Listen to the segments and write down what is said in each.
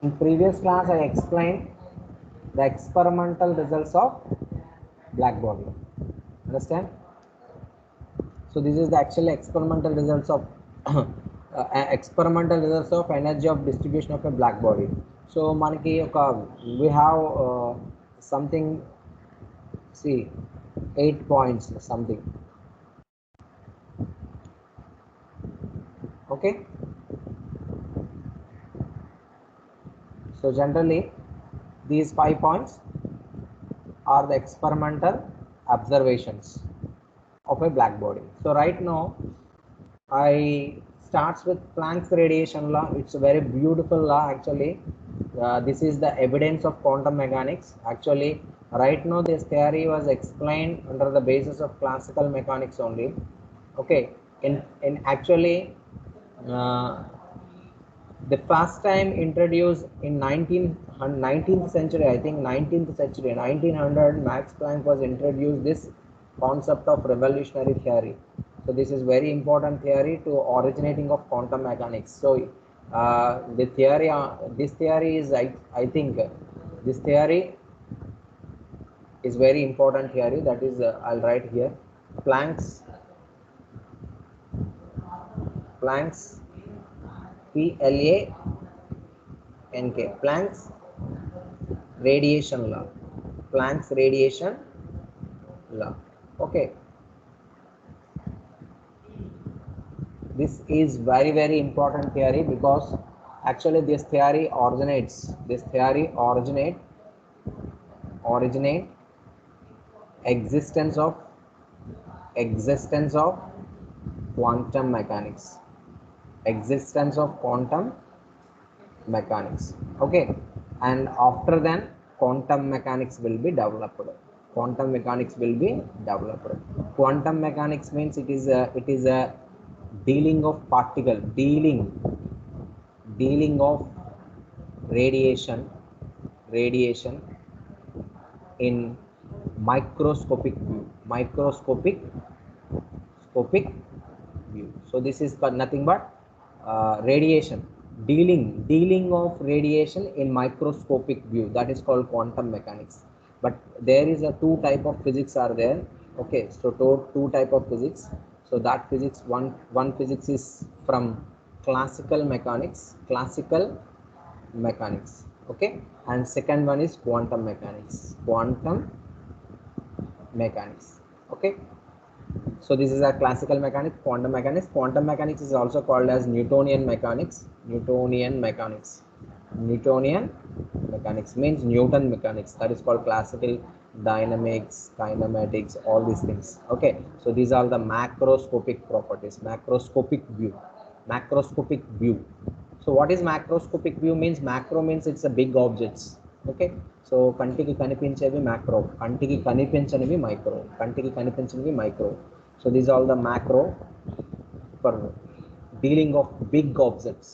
In previous class, I explained the experimental results of black body. Understand? So this is the actual experimental results of experimental results of energy of distribution of a black body. So manaki we have something. See, 8 points something. Okay. So generally, these 5 points are the experimental observations of a black body. So right now, I starts with Planck's radiation law. It's a very beautiful law actually. This is the evidence of quantum mechanics. Actually, right now this theory was explained under the basis of classical mechanics only. Okay, in actually the first time introduced in 19th century, I think 19th century, 1900, Max Planck was introduced this concept of revolutionary theory. So this is very important theory to originating of quantum mechanics. So the theory, this theory is, I think, this theory is very important theory. That is, I'll write here, Planck's Planck's radiation law. Planck's radiation law. Okay. This is very important theory because actually this theory originate existence of quantum mechanics. Existence of quantum mechanics. Okay, and after then quantum mechanics will be developed. Quantum mechanics will be developed. Quantum mechanics means it is a dealing of particle, dealing of radiation in microscopic view. So this is nothing but radiation, dealing of radiation in microscopic view. That is called quantum mechanics. But there is a two type of physics are there. Okay, so two type of physics. So that physics, one physics is from classical mechanics. Okay, and second one is quantum mechanics. Okay. So this is a classical mechanics, quantum mechanics. Quantum mechanics is also called as Newtonian mechanics. Newtonian mechanics means Newton mechanics. That is called classical dynamics, kinematics, all these things. Okay, so these are the macroscopic properties. Macroscopic view. So what is macroscopic view means? Macro means it's a big objects. Okay, so కంటికి కనిపించేవి macro, కంటికి కనిపించనివి micro. So these are all the macro for dealing of big objects,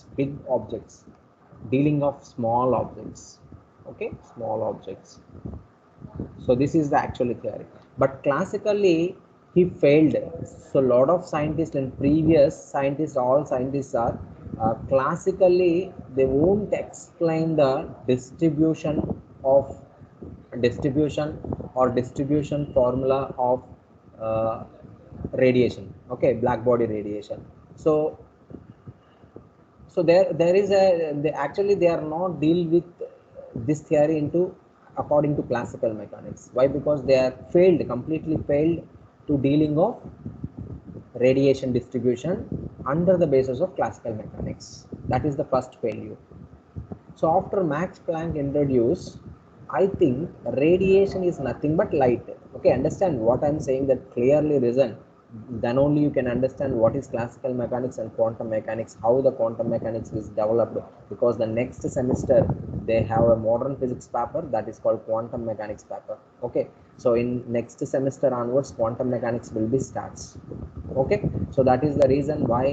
dealing of small objects. Okay, small objects. So this is the actual theory, but classically he failed. So a lot of scientists and previous scientists, all scientists are classically they won't explain the distribution formula of radiation. Okay, black body radiation. So there is actually they are not deal with this theory into according to classical mechanics. Why? Because they are completely failed to dealing of radiation distribution under the basis of classical mechanics. That is the first failure. So after Max Planck introduced, I think radiation is nothing but light. Okay, understand what I'm saying, that clearly reason. Then only you can understand what is classical mechanics and quantum mechanics, how the quantum mechanics is developed. Because the next semester they have a modern physics paper that is called quantum mechanics paper. Okay, so in next semester onwards quantum mechanics will be starts. Okay, so that is the reason why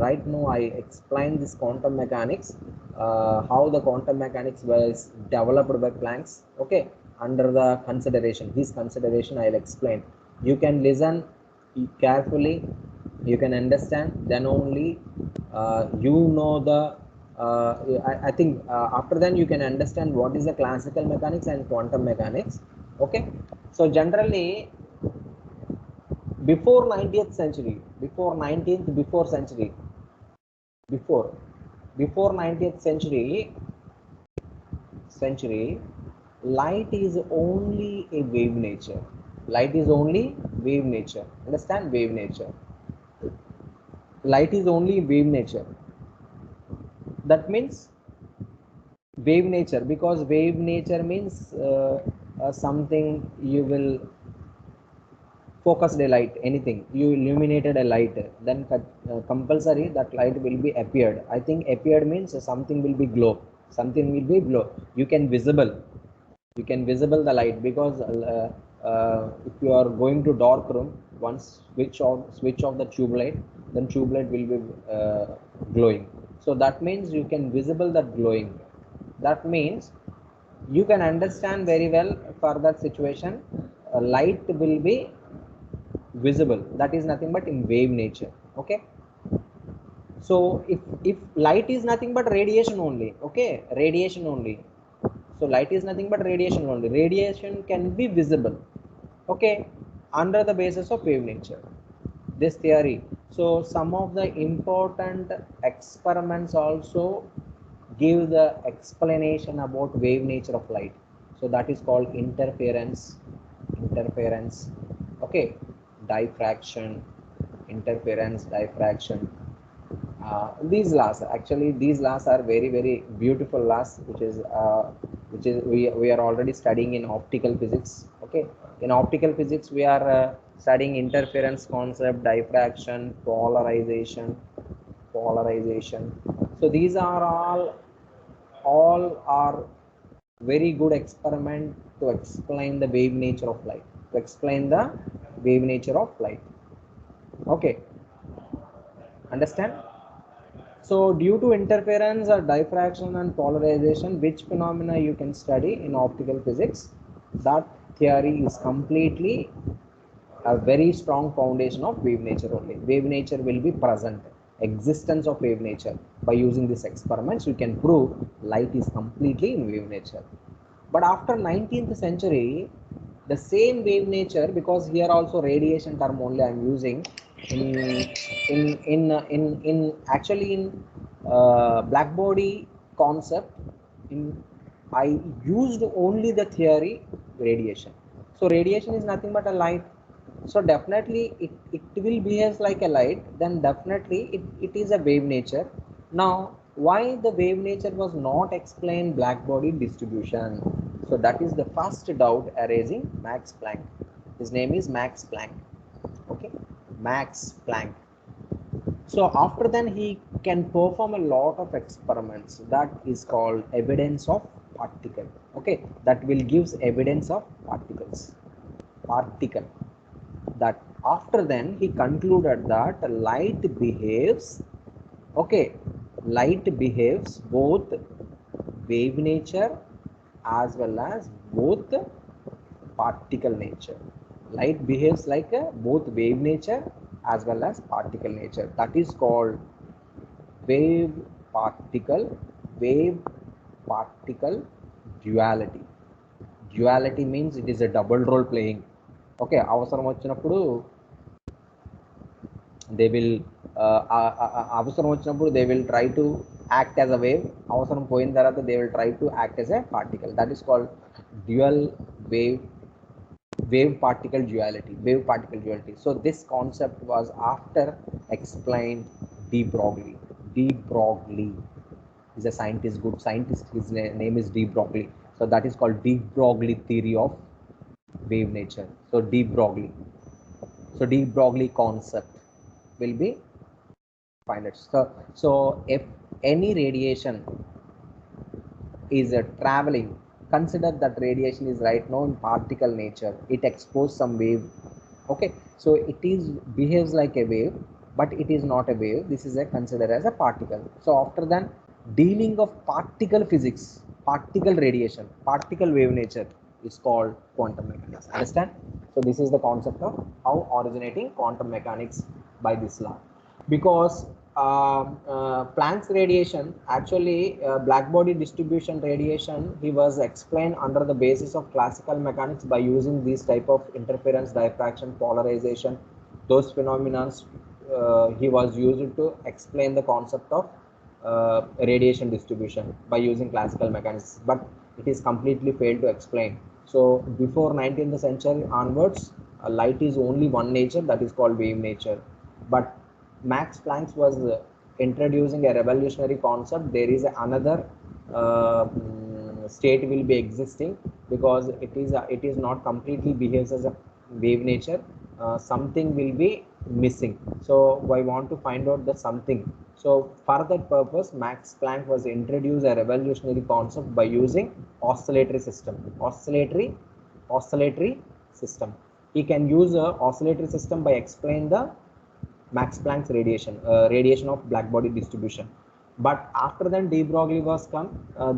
right now I explain this quantum mechanics, how the quantum mechanics was developed by Planck's. Okay, under the his consideration I'll explain. You can listen carefully, you can understand, then only you know the I think after then you can understand what is the classical mechanics and quantum mechanics. Okay, so generally before 90th century, before 19th, before century, before before 90th century, light is only a wave nature. Light is only wave nature. Understand? Wave nature. Light is only wave nature. That means wave nature, because wave nature means something you will focus a light, anything you illuminated a light, then compulsory that light will be appeared. I think appeared means something will be glow, something will be glow. You can visible, you can visible the light, because if you are going to dark room, once switch off the tube light, then tube light will be glowing. So that means you can visible that glowing. That means you can understand very well for that situation, light will be visible. That is nothing but in wave nature. Okay, so if light is nothing but radiation only, okay, radiation only, so light is nothing but radiation only, radiation can be visible, okay, under the basis of wave nature, this theory. So some of the important experiments also give the explanation about wave nature of light. So that is called interference, okay, diffraction, interference, diffraction. These laws, actually these laws are very very beautiful laws, which is we are already studying in optical physics. Okay, in optical physics we are studying interference concept, diffraction, polarization. So these are all are very good experiment to explain the wave nature of light, to explain the wave nature of light. Okay, understand? So due to interference or diffraction and polarization, which phenomena you can study in optical physics, that theory is completely a very strong foundation of wave nature only. Wave nature will be present, existence of wave nature. By using these experiments, you can prove light is completely in wave nature. But after 19th century, the same wave nature, because here also radiation term only I am using, in actually in black body concept, in I used only the theory radiation. So radiation is nothing but a light. So definitely it will behave like a light, then definitely it is a wave nature. Now why the wave nature was not explained black body distribution? So that is the first doubt arising Max Planck. His name is Max Planck. Okay, Max Planck. So after then he can perform a lot of experiments, that is called evidence of particle. Okay, that will gives evidence of particle. That after then he concluded that light behaves, okay, light behaves both wave nature as well as both particle nature. Light behaves like both wave nature as well as particle nature. That is called wave particle wave particle duality. Duality means it is a double role playing. Okay, అవసరం వచ్చినప్పుడు they will అవసరం వచ్చినప్పుడు they will try to act as a wave, అవసరం పోయిన తర్వాత they will try to act as a particle. That is called dual wave particle duality. So this concept was after explained de Broglie. De Broglie is a scientist, good scientist, his name is de Broglie. So that is called de Broglie theory of wave nature. So de Broglie, so de Broglie concept will be find it. So if any radiation is traveling, consider that radiation is right now in particle nature, it exposes some wave. Okay, so it is behaves like a wave, but it is not a wave, this is a considered as a particle. So after then dealing of particle physics, particle radiation, particle wave nature is called quantum mechanics. Understand? So this is the concept of how originating quantum mechanics by this law. Because Planck's radiation, actually black body distribution radiation, he was explained under the basis of classical mechanics by using these type of interference, diffraction, polarization. Those phenomena he was used to explain the concept of radiation distribution by using classical mechanics, but it is completely failed to explain. So before 19th century onwards, light is only one nature, that is called wave nature. But Max Planck was introducing a revolutionary concept. There is another state will be existing, because it is not completely behaves as a wave nature. Something will be missing. So I want to find out the something. So for that purpose, Max Planck was introduced a revolutionary concept by using oscillatory system. Oscillatory system. He can use a oscillatory system by explain the Max Planck's radiation of black body distribution. But after then de Broglie was come,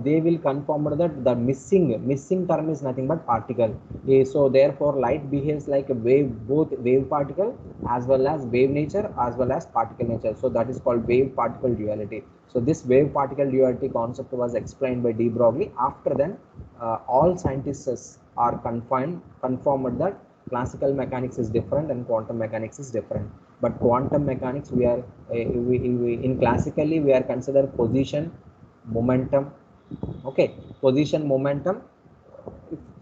they will confirm that the missing term is nothing but particle. So therefore light behaves like a wave, both wave particle as well as wave nature as well as particle nature. So that is called wave particle duality. So this wave particle duality concept was explained by de Broglie. After then, all scientists are confirmed that classical mechanics is different and quantum mechanics is different. But quantum mechanics, we are in classically we are consider position, momentum. Okay, position, momentum.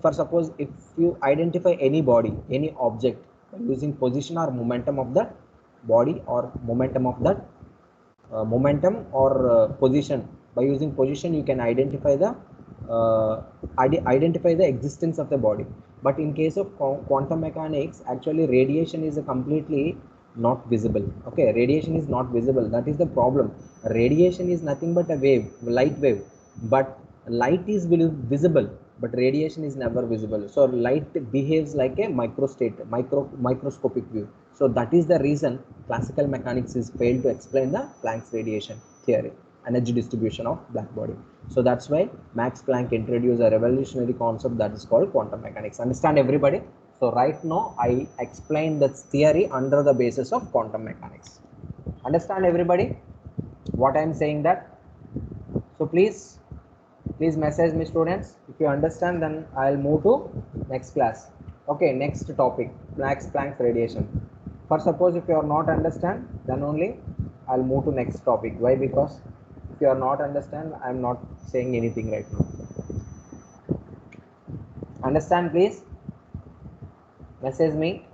For suppose if you identify any body, any object using position or momentum of that body, or momentum of that momentum or position, by using position you can identify the existence of the body. But in case of quantum mechanics, actually radiation is a completely not visible. Okay, radiation is not visible, that is the problem. Radiation is nothing but a wave, light wave, but light is visible, but radiation is never visible. So light behaves like a microscopic view. So that is the reason classical mechanics is failed to explain the Planck's radiation theory, energy distribution of black body. So that's why Max Planck introduced a revolutionary concept that is called quantum mechanics. Understand everybody? So right now I explain the theory under the basis of quantum mechanics. Understand everybody what I am saying that? So please message me students if you understand, then I'll move to next class. Okay, next topic, Max Planck's radiation. For suppose if you are not understand, then only I'll move to next topic. Why? Because if you are not understand, I'm not saying anything right now. Understand please? Message me.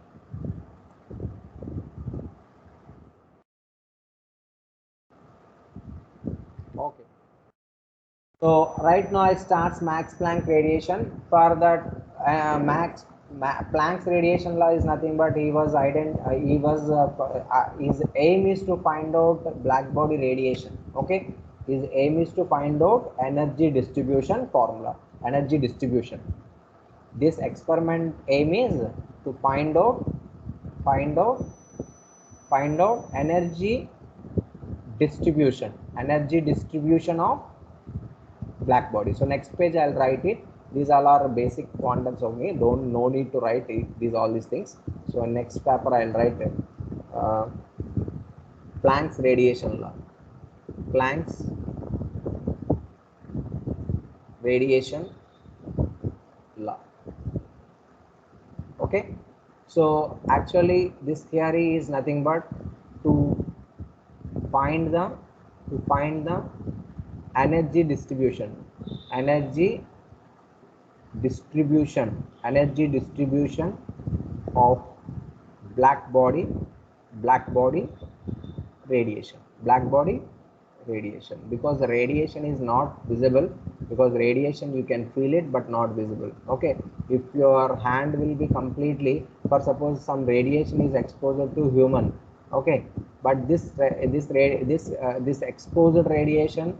Okay. So right now I starts Max Planck radiation. For that Planck's radiation law is nothing but his aim is to find out black body radiation. Okay, his aim is to find out energy distribution formula, energy distribution. This experiment aim is to find out energy distribution of black body. So next page I'll write it. These all are basic quantums only. No need to write all these things. So next paper I'll write Planck's radiation law. Planck's radiation law. Okay. So actually this theory is nothing but to find the energy distribution of black body radiation, because the radiation is not visible, because radiation you can feel it but not visible. Okay, if your hand will be completely, for suppose some radiation is exposed to human, okay, but this exposed radiation,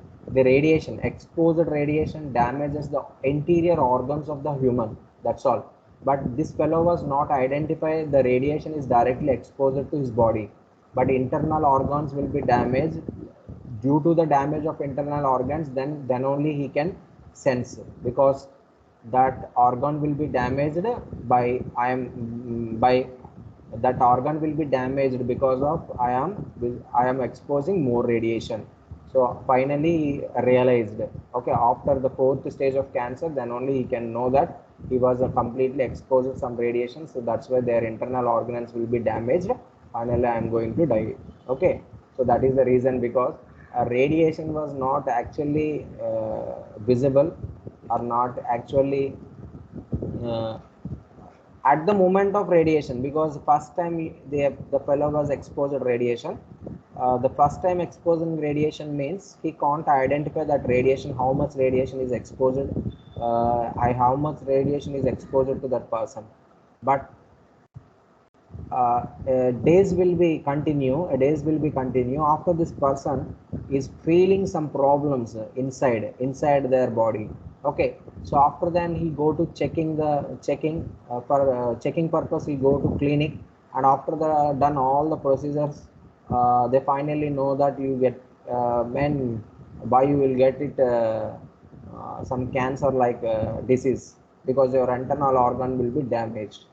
exposed radiation damages the interior organs of the human, that's all. But this fellow was not identified the radiation is directly exposed to his body, but internal organs will be damaged. Due to the damage of internal organs, then only he can sense, because that organ will be damaged by that organ will be damaged because of I am exposing more radiation. So finally he realized, okay, after the fourth stage of cancer, then only he can know that he was completely exposed to some radiation, so that's why their internal organs will be damaged. Finally I am going to die. Okay, so that is the reason, because radiation was not actually visible, or not actually uh, at the moment of radiation, because first time the fellow was exposed to radiation. The first time exposing radiation means he can't identify that radiation, how much radiation is exposed, how much radiation is exposed to that person. But days will be continue after this person is feeling some problems inside their body. Okay, so after then he go to checking for checking purpose, he go to clinic, and after the done all the procedures, they finally know that you get when by you will get it some cancer like disease, because your internal organ will be damaged.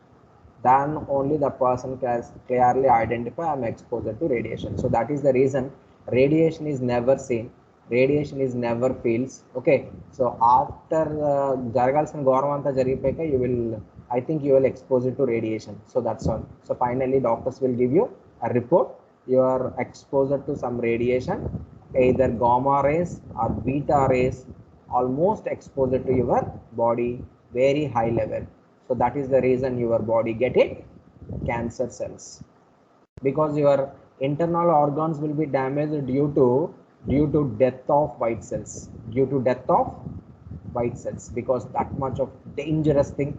Then only the person can clearly identify I'm exposed to radiation. So that is the reason radiation is never seen, radiation is never feels. Okay, so after జరగాల్సిన ఘోరం అంతా జరిగిపోయాక you will, I think you will expose it to radiation. So that's all. So finally doctors will give you a report, you are exposed to some radiation, either gamma rays or beta rays, almost exposed to your body very high level. So that is the reason your body get it cancer cells, because your internal organs will be damaged due to death of white cells, due to death of white cells, because that much of dangerous thing.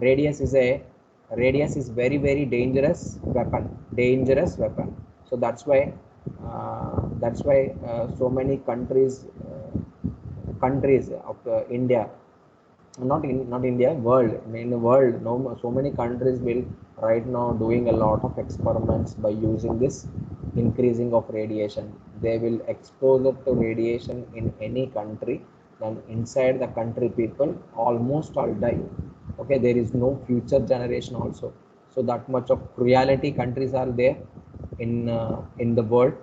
Radius is very dangerous weapon. So that's why so many countries of India, not India, world, in the world, no, so many countries will right now doing a lot of experiments by using this increasing of radiation. They will expose it to radiation in any country, then inside the country people almost all die. Okay, there is no future generation also. So that much of cruelty countries are there in the world.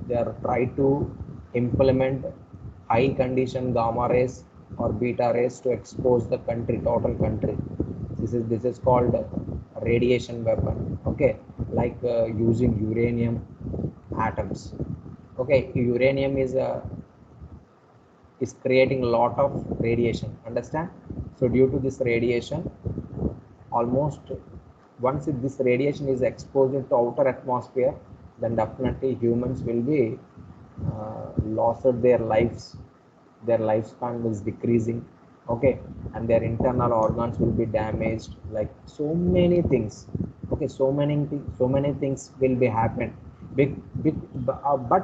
They are try to implement high condition gamma rays or beta rays to expose the country, total country. This is called radiation weapon. Okay, like using uranium atoms. Okay, uranium is creating a lot of radiation. Understand? So due to this radiation, almost once this radiation is exposed to outer atmosphere, then definitely humans will be lost their lives, their lifespan is decreasing. Okay, and their internal organs will be damaged, like so many things. Okay, so many things will be happen. But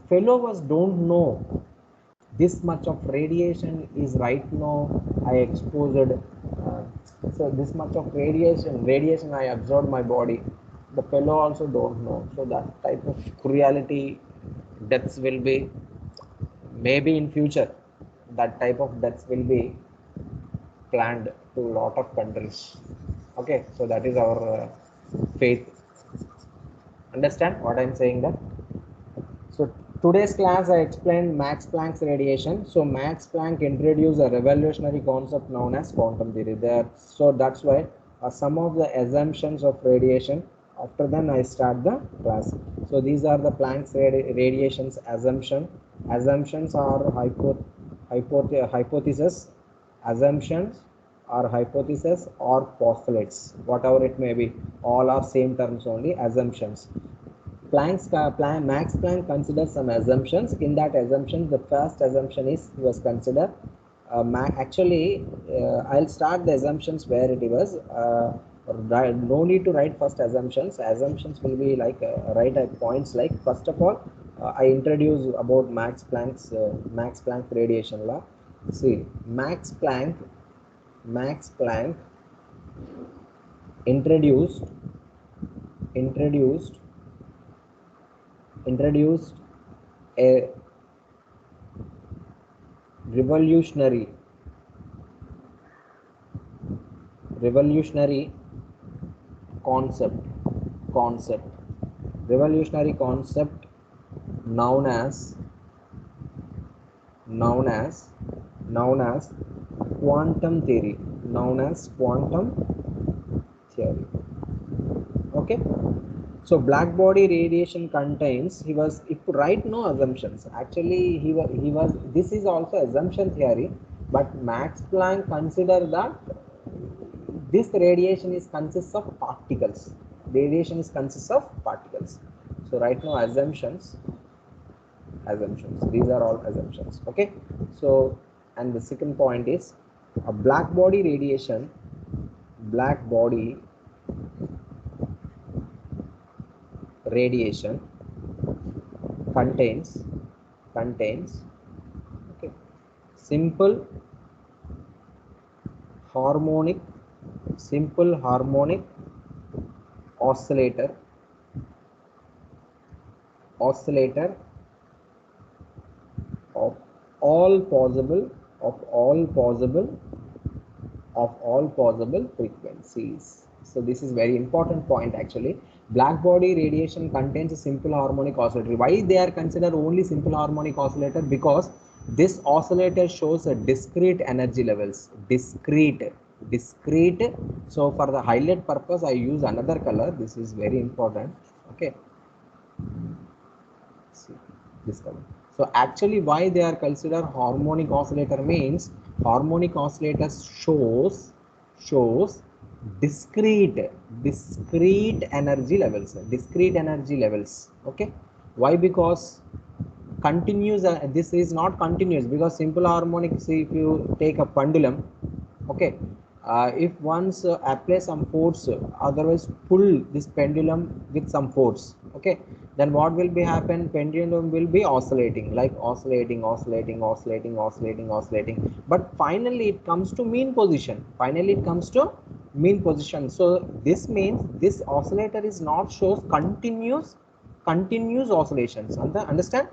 fellows don't know this much of radiation is right now I exposed. So this much of radiation I absorbed my body, the fellow also don't know. So that type of cruelty deaths will be, maybe in future that type of deaths will be planned to a lot of countries. Okay, so that is our faith. Understand what I'm saying that? So today's class I explained Max Planck's radiation. So Max Planck introduced a revolutionary concept known as quantum theory. So that's why some of the assumptions of radiation. After then I start the class. So these are the Planck's radiation's assumption. Assumptions are hypothesis, assumptions or hypothesis or postulates, whatever it may be. All are same terms only, assumptions. Max Planck considered some assumptions. In that assumption, the first assumption was considered. Actually, I'll start the assumptions where it was. No need to write first assumptions. Assumptions will be like write at points. Like first of all, I introduce about Max Planck radiation law. See, Max Planck introduced a revolutionary concept. concept, revolutionary concept known as known as known as quantum theory, known as quantum theory. Okay, so black body radiation contains, he was, if right, no assumptions, actually he was this is also assumption theory, but Max Planck consider that this radiation is consists of particles, radiation is consists of particles. So right now assumptions, these are all assumptions. Okay, so and the second point is a black body radiation, black body radiation contains okay, simple harmonic oscillator of all possible of all possible frequencies. So this is very important point actually. Black body radiation contains a simple harmonic oscillator. Why they are considered only simple harmonic oscillator? Because this oscillator shows a discrete energy levels. Discrete. So for the highlight purpose, I use another color. This is very important. Okay. See this color. So actually, why they are considered harmonic oscillator means harmonic oscillators shows discrete energy levels. Okay, why? Because continuous, this is not continuous, because simple harmonic, see, if you take a pendulum, okay, if once apply some force, otherwise pull this pendulum with some force, okay, then what will be happen? Pendulum will be oscillating, like oscillating, but finally it comes to mean position. So this means this oscillator is not shows continuous oscillations. Understand?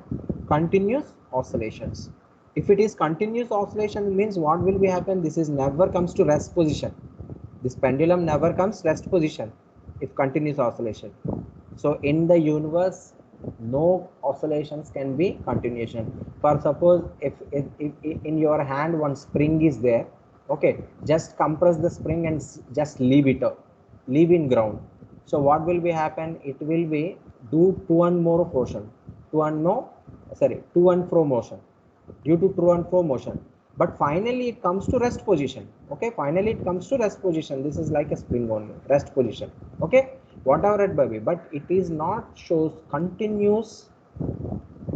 Continuous oscillations. If it is continuous oscillation means what will be happen? This is never comes to rest position. This pendulum never comes rest position if continuous oscillation. So in the universe, no oscillations can be continuation. For suppose if in your hand one spring is there, okay, just compress the spring and just leave it up, leave in ground. So what will be happen? It will be do to and more motion, to and fro motion, due to to and fro motion. But finally it comes to rest position. Okay, finally it comes to rest position. This is like a spring only, rest position. Okay, whatever it may be, but it is not shows continuous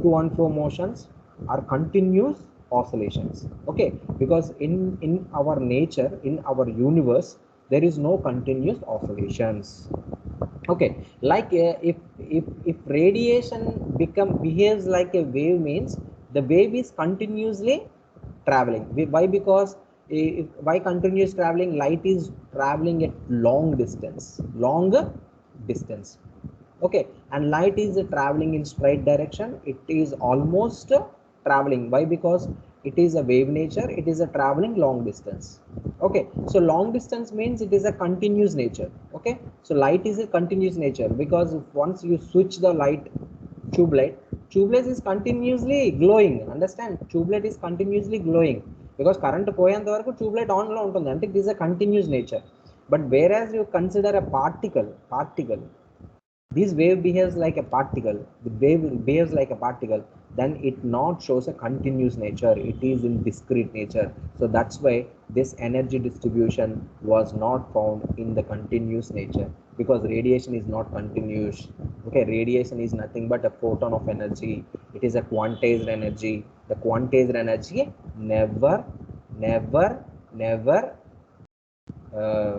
to and fro motions or continuous oscillations. Okay, because in our nature, in our universe, there is no continuous oscillations. Okay, like if radiation behaves like a wave means the wave is continuously traveling. Why? Because why continuous traveling? Light is traveling at long distance. Okay, and light is traveling in straight direction. It is almost traveling. Why? Because it is a wave nature, it is a traveling long distance. Okay, so long distance means it is a continuous nature. Okay, so light is a continuous nature, because once you switch the light, tube light is continuously glowing. Understand? Tube light is continuously glowing because current పోయేంత వరకు tube light on లో ఉంటుంది, అంటే it is a continuous nature. But whereas you consider a particle, this wave behaves like a particle, the wave behaves like a particle, then it not shows a continuous nature, it is in discrete nature. So that's why this energy distribution was not found in the continuous nature, because radiation is not continuous. Okay, radiation is nothing but a photon of energy. It is a quantized energy. The quantized energy never uh,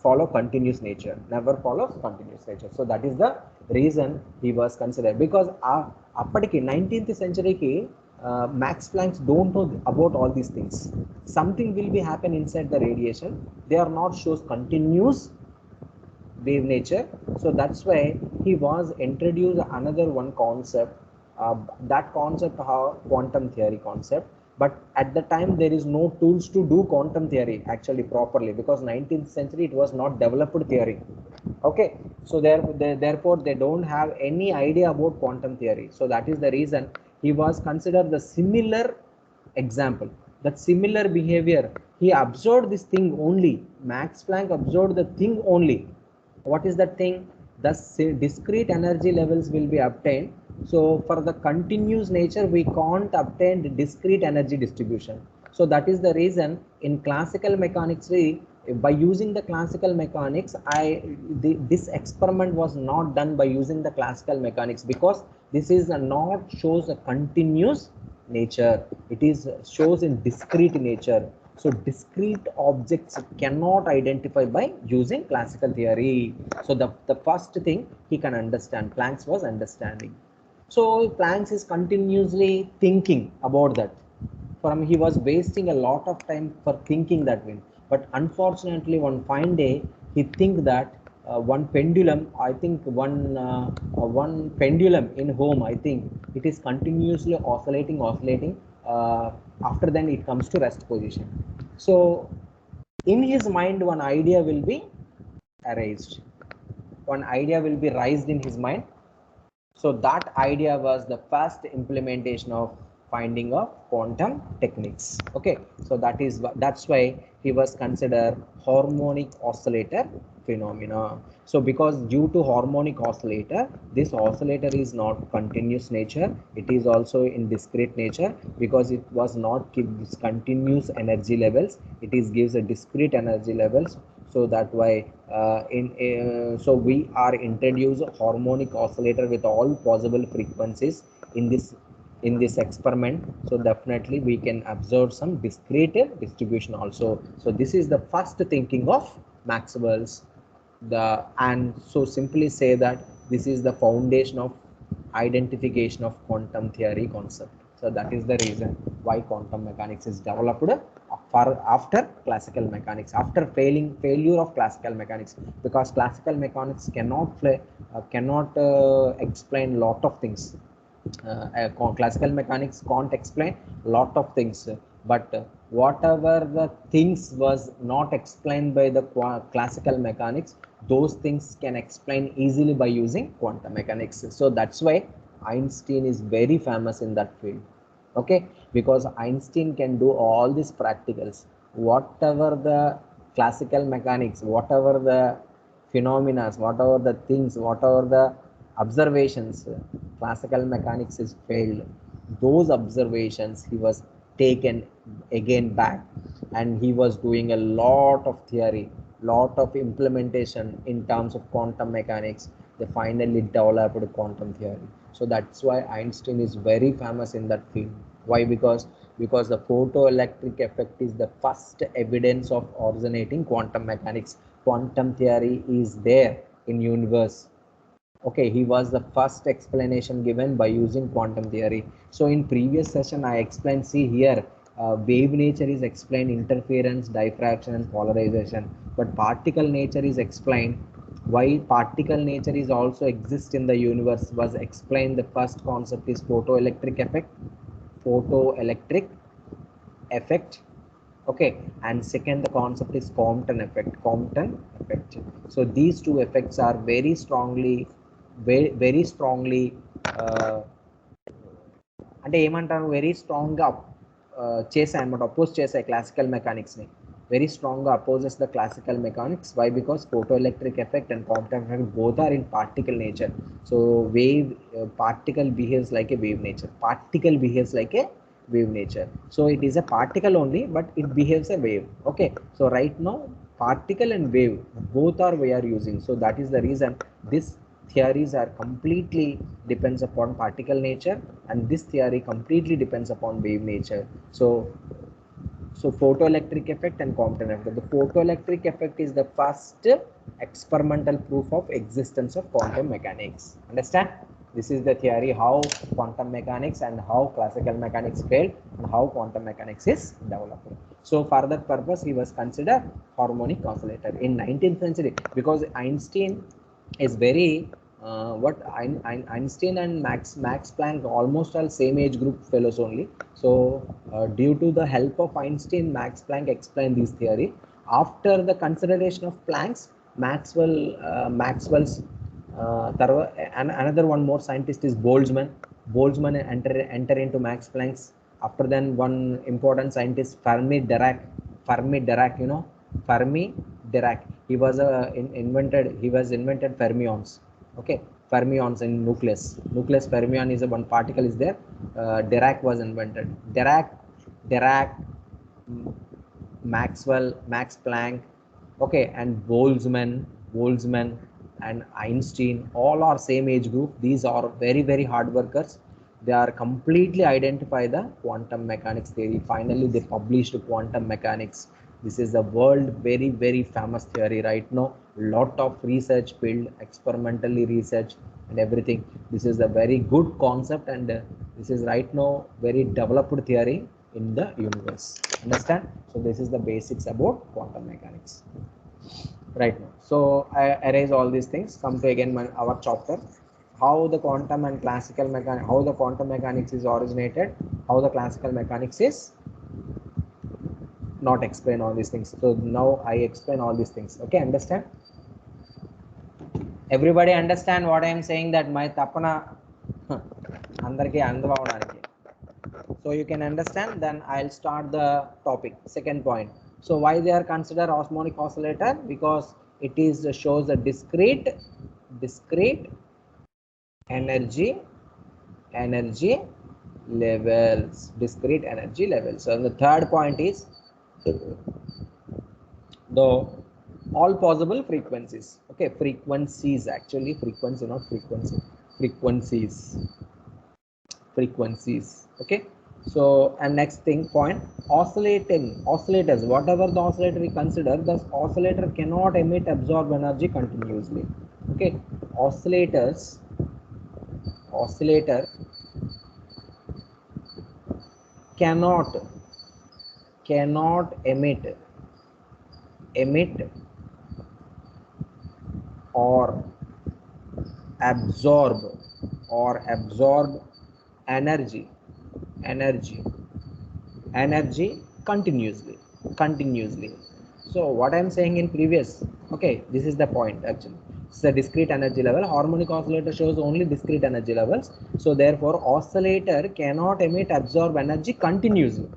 follow continuous nature, never follows continuous nature. So that is the reason he was considered, because అప్పటికి 19th century కి Max Planck don't know about all these things. Something will be happen inside the radiation, they are not shows continuous wave nature. So that's why he was introduced another one concept, that concept, how quantum theory concept. but at the time there is no tools to do quantum theory actually properly, because 19th century it was not developed theory. Okay, so therefore they don't have any idea about quantum theory. So that is the reason he was considered the similar example, that similar behavior. He observed this thing only. Max Planck observed the thing only. What is that thing? The discrete energy levels will be obtained. So for the continuous nature we can't obtain the discrete energy distribution. So that is the reason in classical mechanics by using the classical mechanics, this experiment was not done by using the classical mechanics, because this is not shows a continuous nature. It is shows in discrete nature. So discrete objects cannot identify by using classical theory. So the first thing he can understand, Planck was understanding. So Planck is continuously thinking about that. From he was wasting a lot of time for thinking that way. But unfortunately, one fine day, he think that one pendulum, I think one pendulum in home, I think it is continuously oscillating. After then, it comes to rest position. So in his mind, one idea will be raised. One idea will be raised in his mind. So that idea was the first implementation of finding of quantum techniques. Okay, so that's why he was considered harmonic oscillator phenomena. So because due to harmonic oscillator, this oscillator is not continuous nature, it is also in discrete nature, because it was not gives continuous energy levels, it is gives a discrete energy levels. So that why so we are introduce harmonic oscillator with all possible frequencies in this experiment. So definitely we can observe some discrete distribution also. So this is the first thinking of Maxwell's, and so simply say that this is the foundation of identification of quantum theory concept. So that is the reason why quantum mechanics is developed after classical mechanics, after failure of classical mechanics, because classical mechanics cannot explain lot of things. Classical mechanics can't explain lot of things, but whatever the things was not explained by the classical mechanics, those things can explain easily by using quantum mechanics. So that's why Einstein is very famous in that field. Okay, because Einstein can do all these practicals, whatever the classical mechanics, whatever the phenomena, whatever the things, whatever the observations classical mechanics is failed, those observations he was taken again back, and he was doing a lot of theory, lot of implementation in terms of quantum mechanics. They finally developed quantum theory. So that's why Einstein is very famous in that field. Why? Because the photoelectric effect is the first evidence of originating quantum mechanics. Quantum theory is there in universe. Okay, he was the first explanation given by using quantum theory. So in previous session I explained, see here, wave nature is explained, interference, diffraction and polarization, but particle nature is explained. Why particle nature is also exist in the universe was explained. The first concept is photoelectric effect. Okay, and second the concept is Compton effect. So these two effects are very strongly అంటే ఏమంటారు, very స్ట్రాంగ్గా చేశాయి అనమాట, oppose చేశాయి classical మెకానిక్స్ని. very strongly opposes the classical mechanics. Why? Because photoelectric effect and Compton effect both are in particle nature. So particle behaves like a wave nature. Particle behaves like a wave nature. So it is a particle only, but it behaves a wave. Okay. So right now, particle and wave both are we are using. So that is the reason this theories are completely depends upon particle nature, and this theory completely depends upon wave nature. So photoelectric effect and Compton effect. The photoelectric effect is the first experimental proof of existence of quantum mechanics. Understand? This is the theory how quantum mechanics and how classical mechanics failed and how quantum mechanics is developed. So for that purpose, he was considered harmonic oscillator in 19th century, because Einstein is very what Einstein and Max Planck almost all same age group fellows only. So due to the help of Einstein, Max Planck explained this theory. After the consideration of Planck's, Maxwell's another one more scientist is Boltzmann. Boltzmann enter into Max Planck's. After then, one important scientist Fermi Dirac. Fermi Dirac, you know, Fermi Dirac. He was invented fermions. Okay, fermions in nucleus fermion is a one particle is there. Dirac was invented. Dirac, Maxwell, Max Planck, okay, and Boltzmann and Einstein, all are same age group. These are very hard workers. They are completely identify the quantum mechanics theory. Finally, they published quantum mechanics. This is the world very famous theory right now. Lot of research built, experimentally research and everything. This is a very good concept, and this is right now very developed theory in the universe. Understand? So this is the basics about quantum mechanics right now. So I erase all these things. Come to again our chapter. How the quantum and classical mechanics, how the quantum mechanics is originated, how the classical mechanics is not explain all these things. So now I explain all these things. Okay, understand? Everybody understand what I am saying, that my tapana andarki andavavadiki. So you can understand. Then I'll start the topic. Second point. So why they are considered harmonic oscillator? Because it is shows a discrete energy levels, discrete energy levels. So the third point is the all possible frequencies. Okay, frequencies, actually frequency, not frequency, frequencies. Okay, so and next thing point, oscillators, whatever the oscillator we consider, the oscillator cannot emit absorb energy continuously. Okay, oscillator cannot emit or absorb energy continuously. So what I'm saying in previous, okay, this is the point actually. It's the discrete energy level. Harmonic oscillator shows only discrete energy levels. So therefore oscillator cannot emit absorb energy continuously.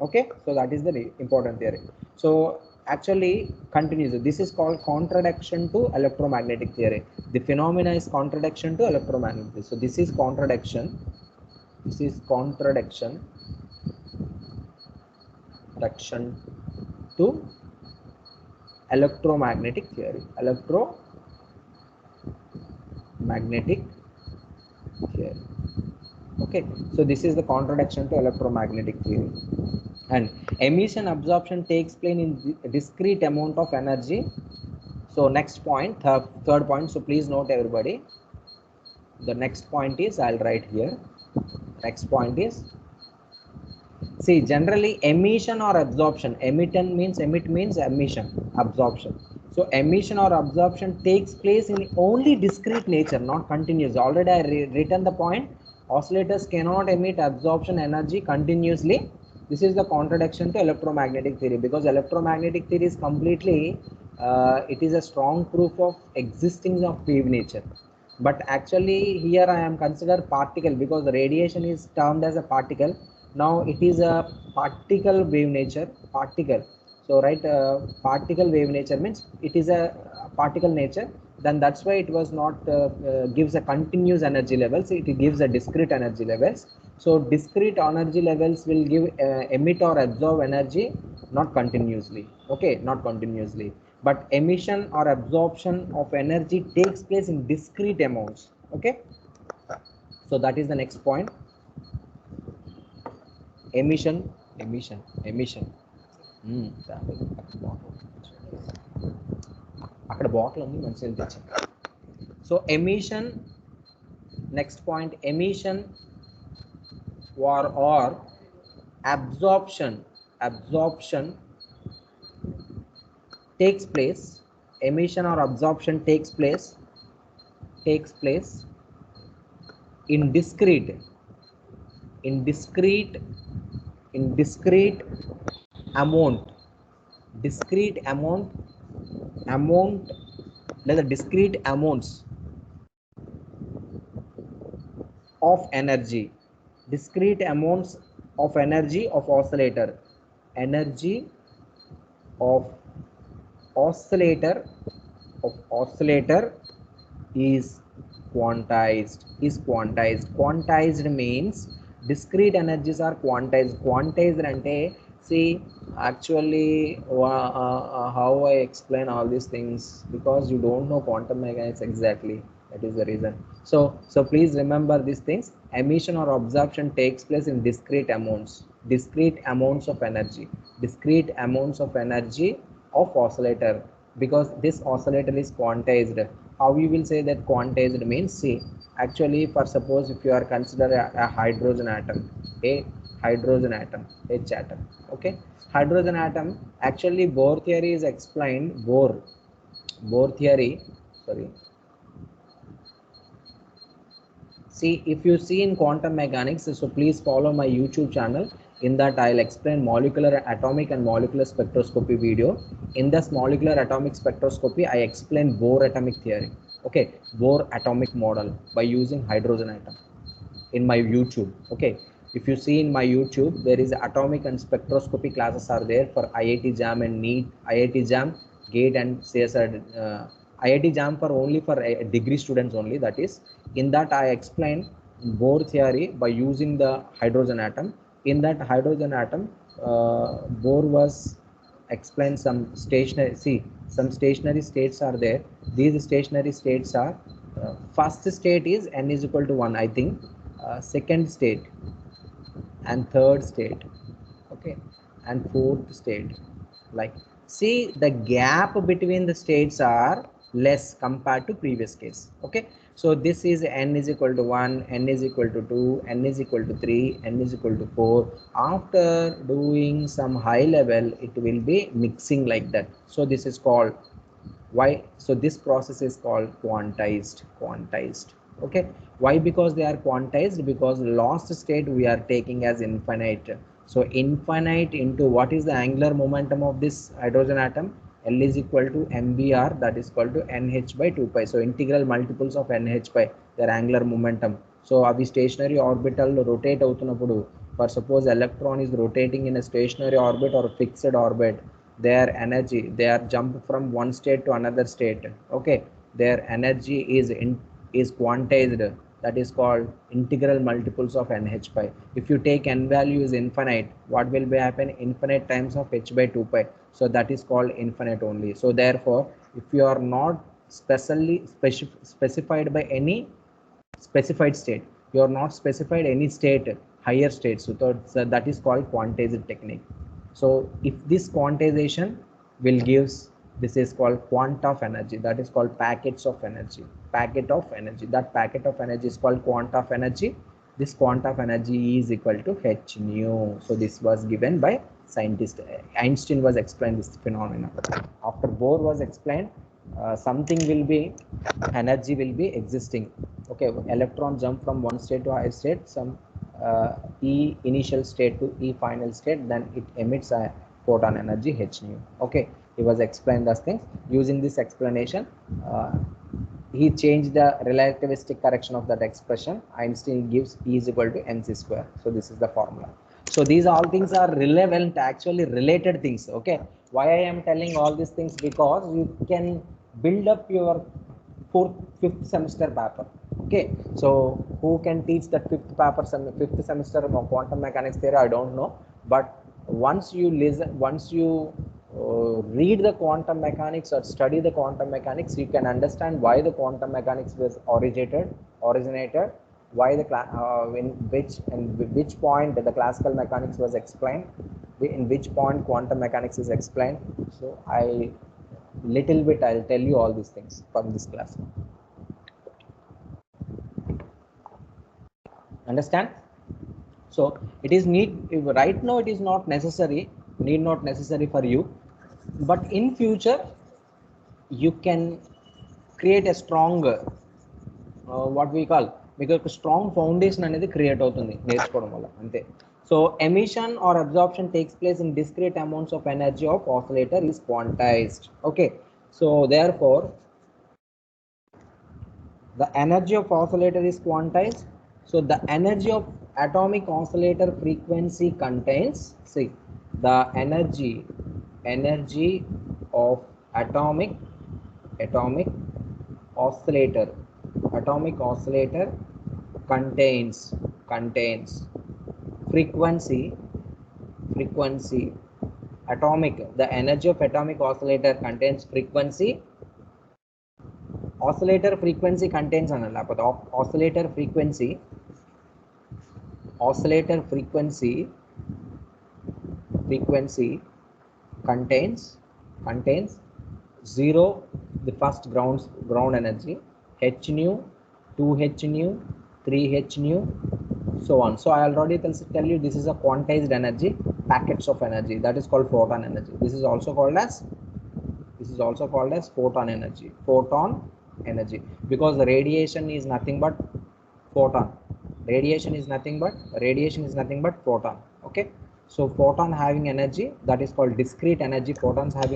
Okay, so that is the important theory. So actually continues, this is called contradiction to electromagnetic theory. The phenomena is contradiction to electromagnetic. So this is contradiction to electromagnetic theory. Okay, so this is the contradiction to electromagnetic theory. And emission absorption takes place in discrete amount of energy. So next point, third point, so please note everybody. The next point is, I'll write here. Next point is, see, generally emission or absorption, emit means emission, absorption. So emission or absorption takes place in only discrete nature, not continuous. Already I written the point. Oscillators cannot emit absorption energy continuously. This is the contradiction to electromagnetic theory, because electromagnetic theory is completely it is a strong proof of existence of wave nature. But actually here I am considered particle, because the radiation is termed as a particle. Now it is a particle wave nature, particle. So right, particle wave nature means it is a particle nature. Then that's why it was not gives a continuous energy levels. It gives a discrete energy levels. So discrete energy levels will give emit or absorb energy, not continuously. Okay, not continuously. But emission or absorption of energy takes place in discrete amounts. Okay, so that is the next point. Emission. So emission, next point, emission or absorption takes place, emission or absorption takes place takes place in discrete in discrete in discrete amount discrete amount like the discrete amounts of energy, discrete amounts of energy of oscillator, energy of oscillator is quantized means discrete energies are quantized ante see actually how I explain all these things, because you don't know quantum mechanics exactly, that is the reason. So please remember these things. Emission or absorption takes place in discrete amounts of energy, discrete amounts of energy of oscillator, because this oscillator is quantized. How you will say that quantized means, see actually, for suppose if you are consider a hydrogen atom, a hydrogen atom, H atom, okay, hydrogen atom, actually Bohr theory is explained, Bohr theory, sorry. See, if you see in quantum mechanics, so please follow my YouTube channel. In that, I'll explain molecular, atomic, and molecular spectroscopy video. In this molecular atomic spectroscopy, I explain Bohr atomic theory. Okay, Bohr atomic model by using hydrogen atom in my YouTube. Okay, if you see in my YouTube, there is atomic and spectroscopy classes are there for IIT JAM and NEET, IIT JAM, GATE, and CSR. IIT JAM for only for degree students only. That is, in that I explain Bohr theory by using the hydrogen atom. In that hydrogen atom, Bohr was explain some stationary. See, some stationary states are there. These stationary states are first state is n is equal to 1, I think. Second state and third state, okay, and fourth state, like, see the gap between the states are less compared to previous case. Okay, so this is n is equal to 1, n is equal to 2, n is equal to 3, n is equal to 4. After doing some high level, it will be mixing like that. So this is called, why, so this process is called quantized. Okay, why? Because they are quantized, because lost state we are taking as infinite. So infinite into what is the angular momentum of this hydrogen atom? L is equal to mvr, that is equal to nh by 2 pi. So integral multiples of nh by their angular momentum. So అవి stationary orbital rotate అవుతున్నప్పుడు, for suppose electron is rotating in a stationary orbit or fixed orbit, their energy, they are jumped from one state to another state. Okay, their energy is quantized, that is called integral multiples of nh pi. If you take n value is infinite, what will be happen? Infinite times of h by 2 pi. So that is called infinite only. So therefore, if you are not specified by any specified state, you are not specified any state, higher state, so that is called quantized technique. So if this quantization will gives, this is called quant of energy, that is called packets of energy, packet of energy, that packet of energy is called quant of energy. This quant of energy is equal to h nu. So this was given by scientist Einstein was explained this phenomenon. After Bohr was explained, something will be, energy will be existing. Okay, electron jump from one state to higher state, some e initial state to e final state, then it emits a photon energy h nu. Okay, he was explained those things. Using this explanation, he changed the relativistic correction of that expression. Einstein gives E is equal to mc square. So this is the formula. So these all things are relevant, actually related things. Okay, why I am telling all these things? Because you can build up your fifth semester paper. Okay, so who can teach that fifth semester of quantum mechanics theory? I don't know, but once you listen, once you read the quantum mechanics or study the quantum mechanics, you can understand why the quantum mechanics was originated, why the in which point the classical mechanics was explained, in which point quantum mechanics is explained. So I little bit I'll tell you all these things from this class. Understand? So it is right now it is not necessary, not necessary for you, but in future you can create a strong what we call మీకు ఒక strong foundation అనేది create అవుతుంది నేర్చుకోవడం వల్ల అంతే. So emission or absorption takes place in discrete amounts of energy of oscillator is quantised. Okay, so therefore the energy of oscillator is quantized. So the energy of atomic oscillator frequency contains, see, the energy of atomic oscillator contains frequency atomic, the energy of atomic oscillator contains frequency. Oscillator frequency contains another oscillator frequency contains 0, the first ground energy, h nu, 2h nu, 3h nu, so on. So I already tell you this is a quantized energy, packets of energy, that is called photon energy. This is also called as photon energy, because the radiation is nothing but photon. Radiation is nothing but photon. Okay, so photon having energy, that is called discrete energy. Photons have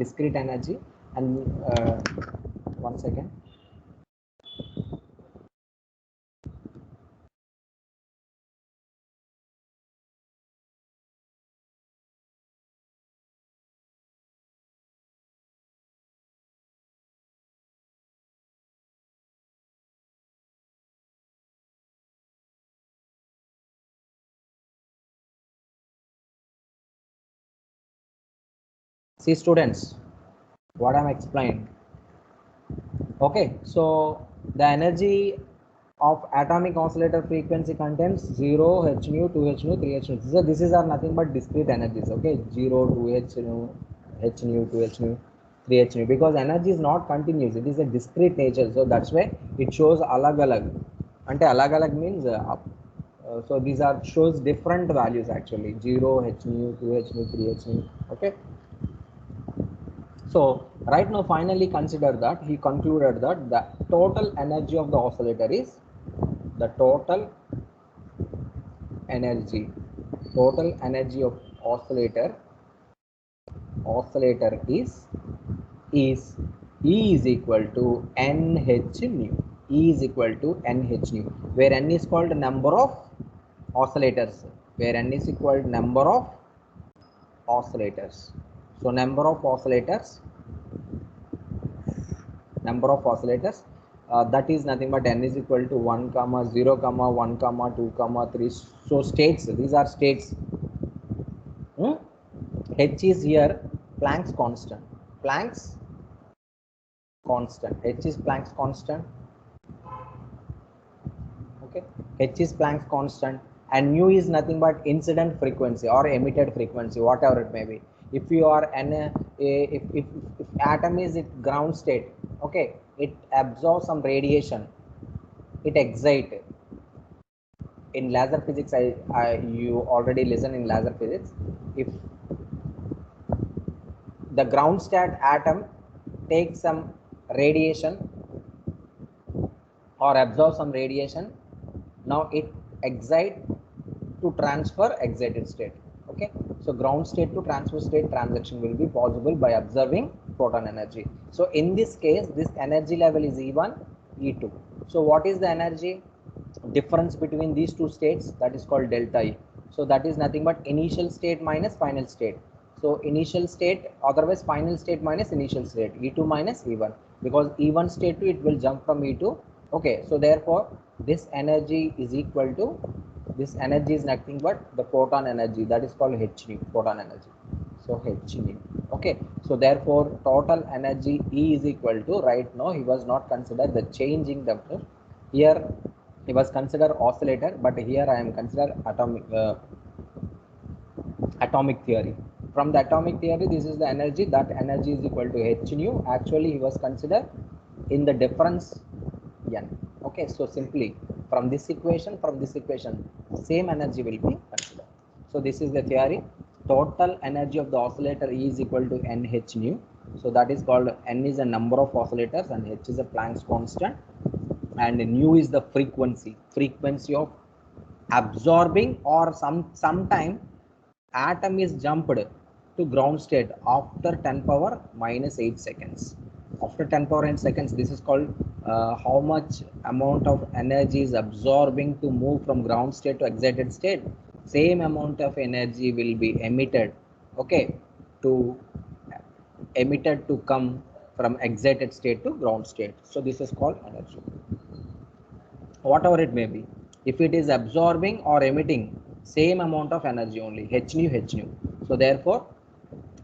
discrete energy. And one second. See students, what I'm explaining. Okay, so the energy of atomic oscillator frequency contains 0, h nu, 2h nu, 3h nu. So this is are nothing but discrete energies. Okay, 0, 2h nu, h nu, 2h nu, 3h nu, because energy is not continuous, it is a discrete nature. So that's why it shows alag ante alag means so these are shows different values actually, 0, h nu, 2h nu, 3h nu. Okay, so right now finally consider that he concluded that the total energy of the oscillator is the total energy of oscillator is E is equal to nh nu. E is equal to nh nu, where n is called number of oscillators, so number of oscillators, that is nothing but n is equal to 1, 0, 1, 2, 3. So states, these are states. H is here Planck's constant. H is Planck's constant. Okay, H is Planck's constant, and nu is nothing but incident frequency or emitted frequency, whatever it may be. If you are if atom is at ground state, okay, it absorbs some radiation, it excites. In laser physics, you already listen in laser physics. If the ground state atom takes some radiation or absorbs some radiation, now it excites to transfer excited state. Okay, so ground state to transfer state transaction will be possible by observing photon energy. So in this case, this energy level is E1, E2. So what is the energy difference between these two states? That is called delta E. So that is nothing but initial state minus final state. So initial state, otherwise final state minus initial state, E2 minus E1, because E1 state to it will jump from E2. Okay, so therefore this energy is equal to, this energy is nothing but the photon energy, that is called h nu, photon energy. So h nu. Okay, so therefore total energy E is equal to, right now he was not considered the changing the, here he was considered oscillator, but here I am considered atomic theory. From the atomic theory, this is the energy, that energy is equal to h nu. Actually he was considered in the difference n. Okay, so simply from this equation, same energy will be considered. So this is the theory. Total energy of the oscillator E is equal to nh nu. So that is called, n is a number of oscillators and h is a Planck's constant, and nu is the frequency of absorbing, or sometime atom is jumped to ground state after 10 power minus 8 seconds. After 10 power 8 seconds, this is called how much amount of energy is absorbing to move from ground state to excited state. Same amount of energy will be emitted, okay, to come from excited state to ground state. So this is called energy, whatever it may be. If it is absorbing or emitting, same amount of energy only, h nu. So therefore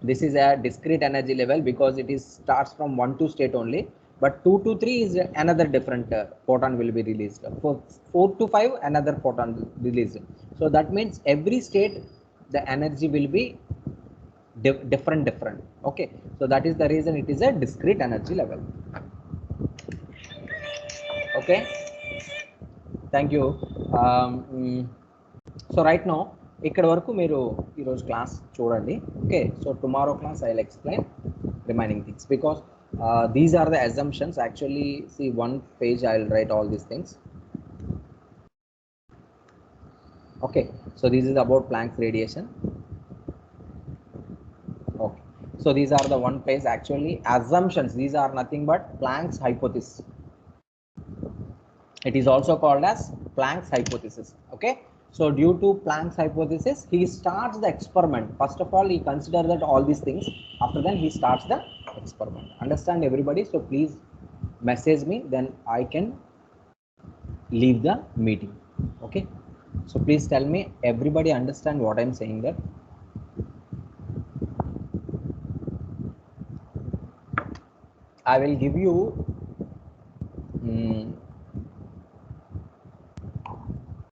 this is a discrete energy level, because it is starts from 1 2 state only, but 2 to 3 is another different photon will be released. For 4 to 5 another photon released. So that means every state the energy will be different. Okay, so that is the reason it is a discrete energy level. Okay, thank you. So right now ఇక్కడ వరకు మీరు ఈరోజు class చూడండి. Okay, so tomorrow class I will explain remaining things, because these are the assumptions. Actually see one page I will write all these things. Okay, so this is about Planck's radiation. Okay, so these are the one page actually assumptions. These are nothing but Planck's hypothesis. It is also called as Planck's hypothesis. Okay, so due to Planck's hypothesis, he starts the experiment. First of all, he considers that all these things. After then, he starts the experiment. Understand everybody? So please message me, then I can leave the meeting. Okay, so please tell me, everybody understand what I am saying there? I will give you